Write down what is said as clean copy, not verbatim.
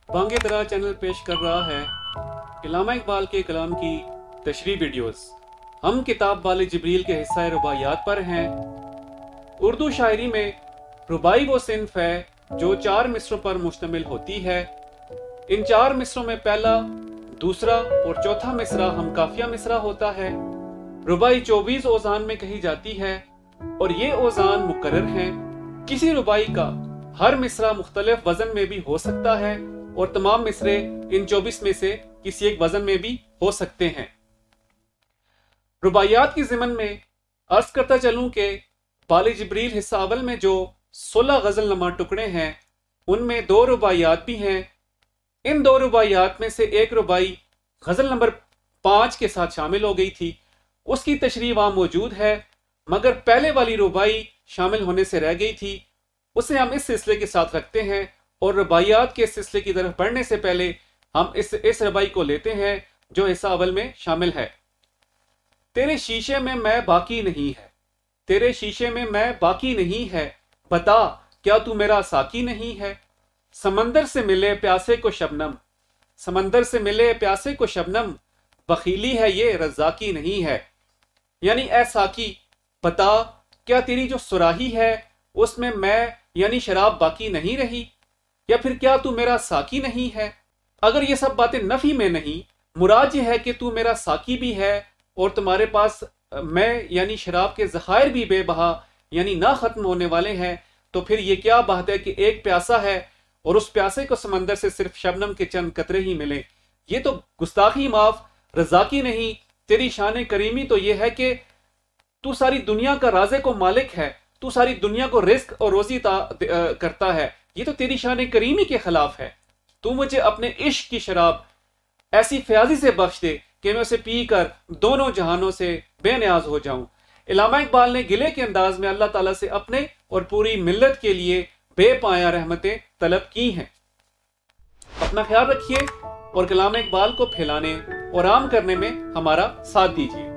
Bang Dara channel پیش کر رہا ہے علامہ اقبال کے کلام کی تشریح ویڈیوز۔ ہم کتاب بال جبریل کے حصہ رباعیات پر ہیں۔ اردو شاعری میں رباعی وہ صنف ہے جو 4 مصروں پر مشتمل ہوتی ہے۔ ان 4 مصروں میں پہلا، دوسرا اور چوتھا مصرع ہم قافیہ مصرع ہوتا ہے۔ رباعی 24 اوزان میں کہی جاتی ہے اور یہ اوزان مقرر ہیں۔ کسی رباعی کا ہر مصرع مختلف وزن میں بھی ہو سکتا ہے اور تمام مصرے ان 24 میں سے کسی ایک وزن میں بھی ہو سکتے ہیں۔ رباعیات کی ضمن میں عرض کرتا چلوں کہ بال جبریل حصہ اول میں جو 16 غزل نما ٹکڑے ہیں ان میں 2 رباعیات بھی ہیں۔ ان 2 رباعیات میں سے ایک رباعی غزل نمبر 5 کے ساتھ شامل ہو گئی تھی، اس کی تشریح وہاں موجود ہے، مگر پہلے والی رباعی شامل ہونے سے رہ گئی تھی، اسے ہم اس سلسلے کے ساتھ رکھتے ہیں اور رباعیات کے سلسلے کی طرف بڑھنے سے پہلے ہم اس رباعی کو لیتے ہیں جو حصہ اول میں شامل ہے۔ تیرے شیشے میں میں باقی نہیں ہے، تیرے شیشے میں میں باقی نہیں ہے، بتا کیا تو میرا ساقی نہیں ہے؟ سمندر سے ملے پیاسے کو شبنم، سمندر سے ملے پیاسے کو شبنم، بخیلی ہے یہ رزاقی نہیں ہے۔ یعنی اے ساقی بتا کیا تیری جو صراحی ہے اس میں یعنی شراب باقی نہیں رہی، یا پھر کیا تو میرا ساقی نہیں ہے؟ اگر یہ سب باتیں نفی میں نہیں، مراد یہ ہے کہ تو میرا ساقی بھی ہے اور تمہارے پاس میں یعنی شراب کے ذخائر بھی بے بہا یعنی نہ ختم ہونے والے ہیں، تو پھر یہ کیا بات ہے کہ ایک پیاسا ہے اور اس پیاسے کو سمندر سے صرف شبنم کے چند قطرے ہی ملے؟ یہ تو گستاخی معاف، رزاقی نہیں۔ تیری شان کریمی تو یہ ہے کہ تو ساری دنیا کا رازق و مالک ہے، تو ساری دنیا کو رزق اور روزی کرتا ہے، یہ تو تیری شان کریمی کے خلاف ہے۔ تو مجھے اپنے عشق کی شراب ایسی فیاضی سے بخش دے کہ میں اسے پی کر دونوں جہانوں سے بے نیاز ہو جاؤں۔ علامہ اقبال نے گلے کے انداز میں اللہ تعالیٰ سے اپنے اور پوری ملت کے لیے بے پایا رحمتیں طلب کی ہیں۔ اپنا خیال رکھیے اور کلام اقبال کو پھیلانے اور عام کرنے میں ہمارا ساتھ دیجیے۔